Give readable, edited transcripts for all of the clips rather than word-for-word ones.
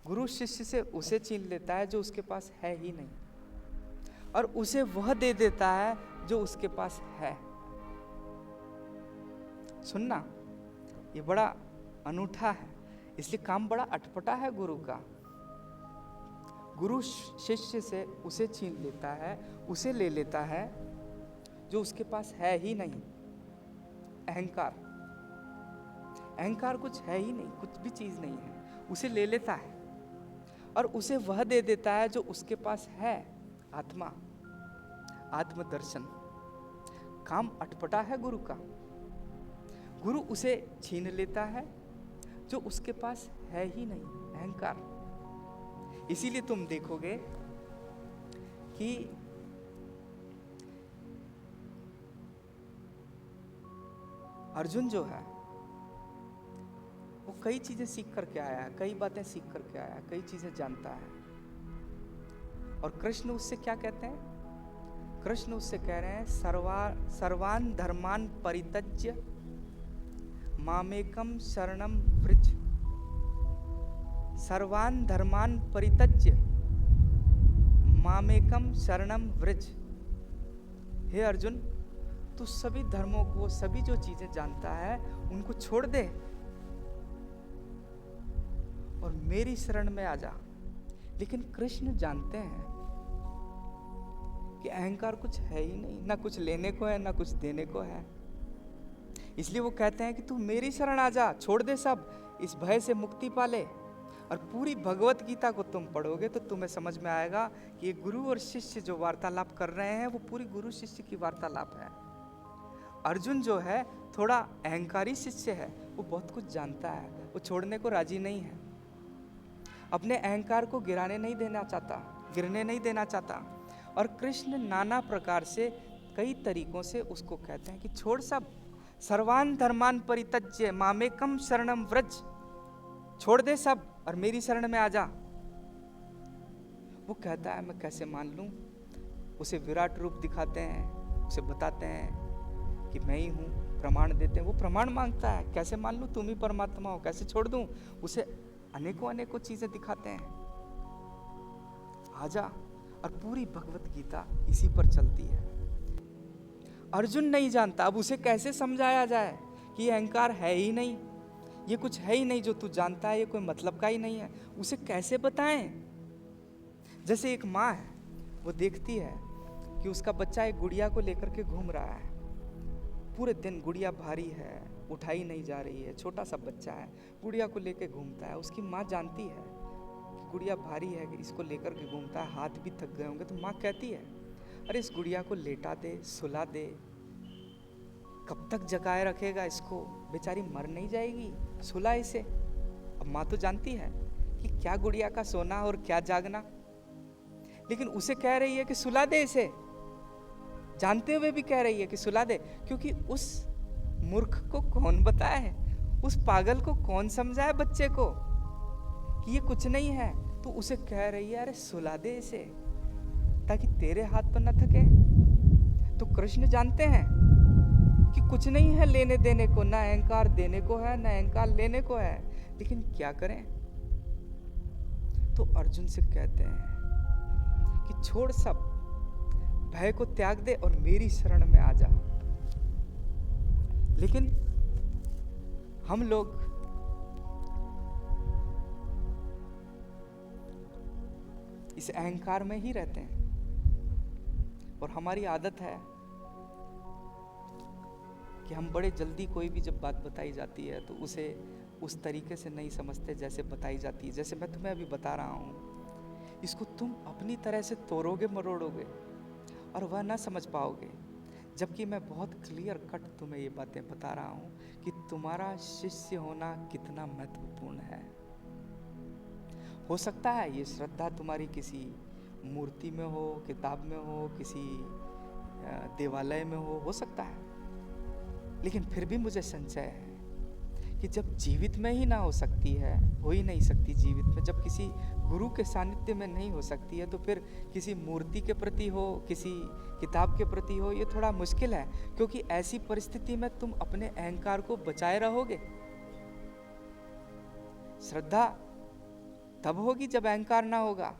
गुरु शिष्य से उसे छीन लेता है जो उसके पास है ही नहीं, और उसे वह दे देता है जो उसके पास है। सुनना, ये बड़ा अनूठा है, इसलिए काम बड़ा अटपटा है गुरु का। गुरु शिष्य से उसे छीन लेता है, उसे ले लेता है जो उसके पास है ही नहीं। अहंकार, अहंकार कुछ है ही नहीं, कुछ भी चीज नहीं है, उसे ले लेता है और उसे वह दे देता है जो उसके पास है। आत्मा, आत्मदर्शन। काम अटपटा है गुरु का। गुरु उसे छीन लेता है जो उसके पास है ही नहीं, अहंकार। इसीलिए तुम देखोगे कि अर्जुन जो है वो कई चीजें सीख करके आया है, कई बातें सीख करके आया है, कई चीजें जानता है। और कृष्ण उससे क्या कहते हैं? कृष्ण उससे कह रहे हैं सर्वान धर्मान परित्यज्य मामेकम शरणम व्रज। सर्वान धर्मान परित्यज्य मामेकम शरणम व्रज। हे अर्जुन, तू सभी धर्मों को, सभी जो चीजें जानता है उनको छोड़ दे और मेरी शरण में आ जा। लेकिन कृष्ण जानते हैं कि अहंकार कुछ है ही नहीं, ना कुछ लेने को है ना कुछ देने को है। इसलिए वो कहते हैं कि तू मेरी शरण आ जा, छोड़ दे सब, इस भय से मुक्ति पा ले। और पूरी भगवत गीता को तुम पढ़ोगे तो तुम्हें समझ में आएगा कि ये गुरु और शिष्य जो वार्तालाप कर रहे हैं वो पूरी गुरु शिष्य की वार्तालाप है। अर्जुन जो है थोड़ा अहंकारी शिष्य है, वो बहुत कुछ जानता है, वो छोड़ने को राजी नहीं है, अपने अहंकार को गिरने नहीं देना चाहता। और कृष्ण नाना प्रकार से, कई तरीकों से उसको कहते हैं कि छोड़ सब, सर्वान धर्मान परित्यज्य मामेकम शरणम व्रज। छोड़ दे सब और मेरी शरण में आ जा। वो कहता है मैं कैसे मान लूं? उसे विराट रूप दिखाते हैं, उसे बताते हैं कि मैं ही हूं, प्रमाण देते हैं। वो प्रमाण मांगता है, कैसे मान लूं तुम ही परमात्मा हो, कैसे छोड़ दूं? उसे अनेकों चीजें दिखाते हैं, आजा। और पूरी भगवत गीता इसी पर चलती है। अर्जुन नहीं जानता, अब उसे कैसे समझाया जाए कि ये अहंकार है ही नहीं, ये कुछ है ही नहीं जो तू जानता है, ये कोई मतलब का ही नहीं है। उसे कैसे बताएं? जैसे एक माँ है, वो देखती है कि उसका बच्चा एक गुड़िया को लेकर के घूम रहा है। पूरे दिन गुड़िया भारी है, उठाई नहीं जा रही है, छोटा सा बच्चा है, गुड़िया को लेकर घूमता है। उसकी माँ जानती है कि गुड़िया भारी है, इसको लेकर के घूमता है, हाथ भी थक गए होंगे। तो माँ कहती है अरे इस गुड़िया को लेटा दे, सुला दे, कब तक जगाए रखेगा इसको, बेचारी मर नहीं जाएगी, सुला इसे। अब माँ तो जानती है कि क्या गुड़िया का सोना और क्या जागना, लेकिन उसे कह रही है कि सुला दे इसे, जानते हुए भी कह रही है कि सुला दे। क्योंकि उस मूर्ख को कौन बताए, उस पागल को कौन समझाए बच्चे को कि ये कुछ नहीं है। तो उसे कह रही है अरे सुला दे इसे, ताकि तेरे हाथ पर न थके। तो कृष्ण जानते हैं कि कुछ नहीं है लेने देने को, ना अहंकार देने को है ना अहंकार लेने को है, लेकिन क्या करें? तो अर्जुन से कहते हैं कि छोड़ सब, भय को त्याग दे और मेरी शरण में आ जा। लेकिन हम लोग इस अहंकार में ही रहते हैं और हमारी आदत है कि हम बड़े जल्दी कोई भी जब बात बताई जाती है तो उसे उस तरीके से नहीं समझते जैसे बताई जाती है। जैसे मैं तुम्हें अभी बता रहा हूँ, इसको तुम अपनी तरह से तोड़ोगे मरोड़ोगे और वह ना समझ पाओगे, जबकि मैं बहुत क्लियर कट तुम्हें ये बातें बता रहा हूँ कि तुम्हारा शिष्य होना कितना महत्वपूर्ण है। हो सकता है ये श्रद्धा तुम्हारी किसी मूर्ति में हो, किताब में हो, किसी देवालय में हो सकता है, लेकिन फिर भी मुझे संशय है कि जब जीवित में ही ना हो सकती है, हो ही नहीं सकती जीवित में, जब किसी गुरु के सानिध्य में नहीं हो सकती है, तो फिर किसी मूर्ति के प्रति हो, किसी किताब के प्रति हो, ये थोड़ा मुश्किल है। क्योंकि ऐसी परिस्थिति में तुम अपने अहंकार को बचाए रहोगे। श्रद्धा तब होगी जब अहंकार ना होगा।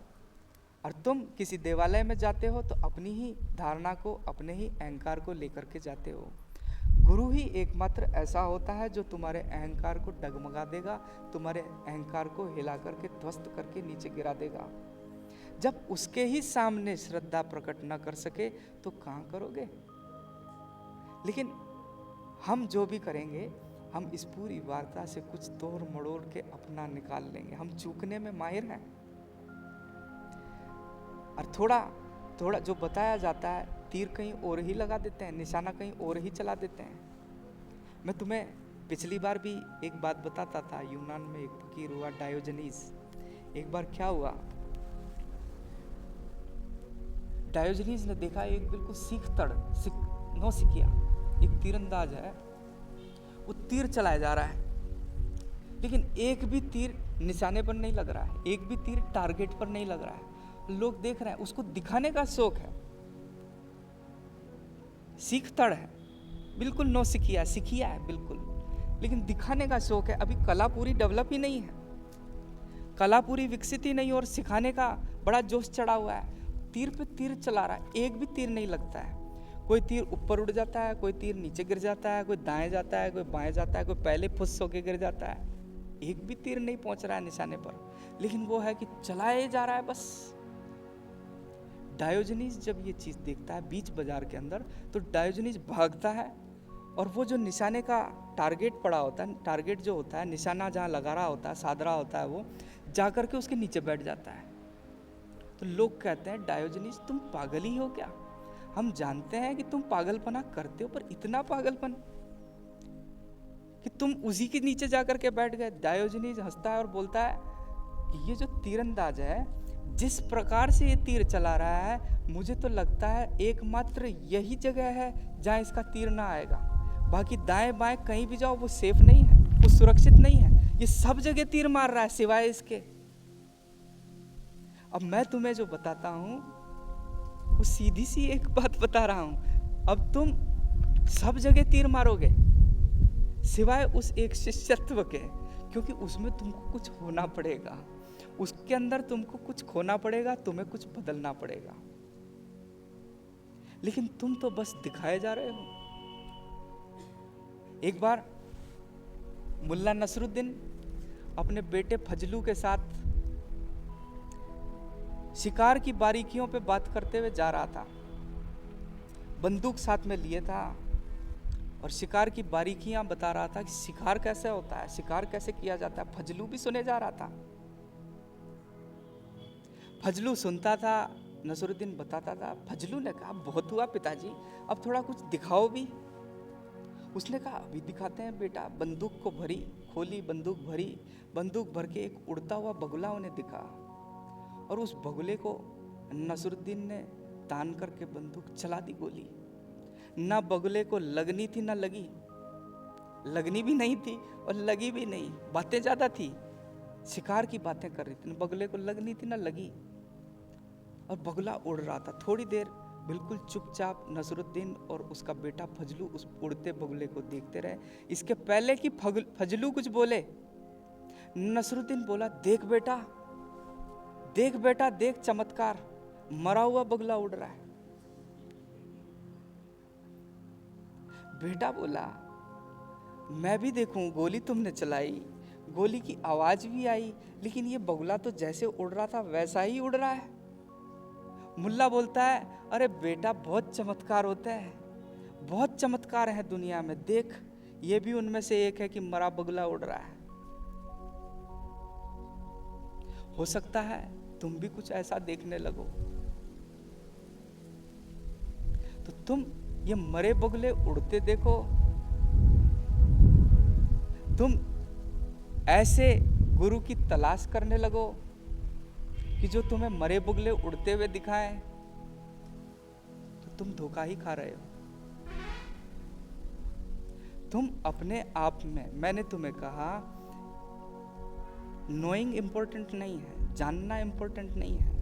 और तुम किसी देवालय में जाते हो तो अपनी ही धारणा को, अपने ही अहंकार को लेकर के जाते हो। गुरु ही एकमात्र ऐसा होता है जो तुम्हारे अहंकार को डगमगा देगा, तुम्हारे अहंकार को हिला करके ध्वस्त करके नीचे गिरा देगा। जब उसके ही सामने श्रद्धा प्रकट ना कर सके तो कहाँ करोगे। लेकिन हम जो भी करेंगे, हम इस पूरी वार्ता से कुछ तोड़ मड़ोड़ के अपना निकाल लेंगे। हम चूकने में माहिर हैं। और थोड़ा जो बताया जाता है, तीर कहीं और ही लगा देते हैं, निशाना कहीं और ही चला देते हैं। मैं तुम्हें पिछली बार भी एक बात बताता था, यूनान में एक फकीर हुआ डायोजनीस। एक बार क्या हुआ, डायोजनीस ने देखा एक बिल्कुल नौसिखिया एक तीरंदाज है, वो तीर चलाया जा रहा है, लेकिन एक भी तीर निशाने पर नहीं लग रहा है, एक भी तीर टारगेट पर नहीं लग रहा है। लोग देख रहे हैं, उसको दिखाने का शौक है, सीखतड़ है, बिल्कुल नौसिखिया सिखिया है बिल्कुल, लेकिन दिखाने का शौक है। अभी कला पूरी डेवलप ही नहीं है, कला पूरी विकसित ही नहीं, और सिखाने का बड़ा जोश चढ़ा हुआ है। तीर पे तीर चला रहा है, एक भी तीर नहीं लगता है। कोई तीर ऊपर उड़ जाता है, कोई तीर नीचे गिर जाता है, कोई दाएं जाता है, कोई बाएं जाता है, कोई पहले फुस होके गिर जाता है। एक भी तीर नहीं पहुंच रहा है निशाने पर, लेकिन वो है कि चलाए जा रहा है बस। डायोजनीस जब ये चीज देखता है बीच बाजार के अंदर, तो डायोजनीस भागता है, और वो जो निशाने का टारगेट पड़ा होता है, टारगेट जो होता है, निशाना जहाँ लगा रहा होता है, साध रहा होता है, वो जाकर के उसके नीचे बैठ जाता है। तो लोग कहते हैं, डायोजनीस तुम पागल ही हो क्या? हम जानते हैं कि तुम पागलपना करते हो, पर इतना पागलपन कि तुम उसी के नीचे जाकर के बैठ गए। डायोजनीस हंसता है और बोलता है कि ये जो तीरंदाज है, जिस प्रकार से ये तीर चला रहा है, मुझे तो लगता है एकमात्र यही जगह है जहां इसका तीर ना आएगा। बाकी दाएं बाएं कहीं भी जाओ वो सेफ नहीं है, वो सुरक्षित नहीं है। ये सब जगह तीर मार रहा है सिवाय इसके। अब मैं तुम्हें जो बताता हूं वो सीधी सी एक बात बता रहा हूं। अब तुम सब जगह तीर मारोगे सिवाय उस एक शिष्यत्व के, क्योंकि उसमें तुमको कुछ होना पड़ेगा, उसके अंदर तुमको कुछ खोना पड़ेगा, तुम्हें कुछ बदलना पड़ेगा। लेकिन तुम तो बस दिखाए जा रहे हो। एक बार मुल्ला नसरुद्दीन अपने बेटे फजलू के साथ शिकार की बारीकियों पे बात करते हुए जा रहा था। बंदूक साथ में लिए था और शिकार की बारीकियां बता रहा था कि शिकार कैसे होता है, शिकार कैसे किया जाता है। फजलू भी सुने जा रहा था। फजलू सुनता था, नसरुद्दीन बताता था। फजलू ने कहा, बहुत हुआ पिताजी, अब थोड़ा कुछ दिखाओ भी। उसने कहा, अभी दिखाते हैं बेटा। बंदूक को भरी, खोली, बंदूक भरी, बंदूक भर के एक उड़ता हुआ बगुला उन्हें दिखा, और उस बगुले को नसरुद्दीन ने तान करके बंदूक चला दी गोली। ना बगुले को लगनी थी ना लगी, लगनी भी नहीं थी और लगी भी नहीं। बातें ज्यादा थी, शिकार की बातें कर रही थी, बगुले को लगनी थी ना लगी, और बगुला उड़ रहा था। थोड़ी देर बिल्कुल चुपचाप नसरुद्दीन और उसका बेटा फजलू उस उड़ते बगुले को देखते रहे। इसके पहले कि फजलू कुछ बोले, नसरुद्दीन बोला, देख बेटा, देख बेटा, देख चमत्कार, मरा हुआ बगुला उड़ रहा है। बेटा बोला, मैं भी देखूं, गोली तुमने चलाई, गोली की आवाज भी आई, लेकिन ये बगुला तो जैसे उड़ रहा था वैसा ही उड़ रहा है। मुल्ला बोलता है, अरे बेटा, बहुत चमत्कार होते हैं, बहुत चमत्कार है दुनिया में, देख ये भी उनमें से एक है कि मरा बगुला उड़ रहा है। हो सकता है तुम भी कुछ ऐसा देखने लगो, तो तुम ये मरे बगुले उड़ते देखो, तुम ऐसे गुरु की तलाश करने लगो कि जो तुम्हें मरे बगुले उड़ते हुए दिखाएं, तो तुम धोखा ही खा रहे हो। तुम अपने आप में, मैंने तुम्हें कहा, नोइंग इंपॉर्टेंट नहीं है, जानना इंपॉर्टेंट नहीं है,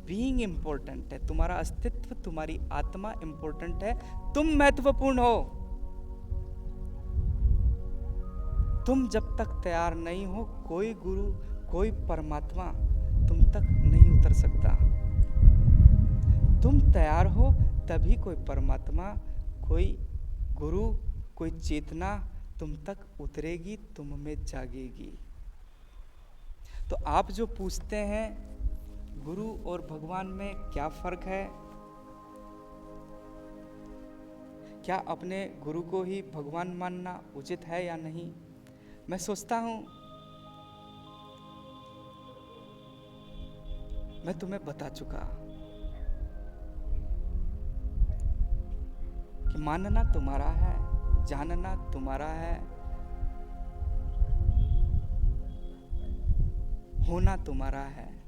बीइंग इंपॉर्टेंट है। तुम्हारा अस्तित्व, तुम्हारी आत्मा इंपॉर्टेंट है, तुम महत्वपूर्ण हो। तुम जब तक तैयार नहीं हो, कोई गुरु, कोई परमात्मा तुम तक नहीं उतर सकता। तुम तैयार हो तभी कोई परमात्मा, कोई गुरु, कोई चेतना तुम तक उतरेगी, तुम में जागेगी। तो आप जो पूछते हैं गुरु और भगवान में क्या फर्क है, क्या अपने गुरु को ही भगवान मानना उचित है या नहीं, मैं सोचता हूं मैं तुम्हें बता चुका कि मानना तुम्हारा है, जानना तुम्हारा है, होना तुम्हारा है।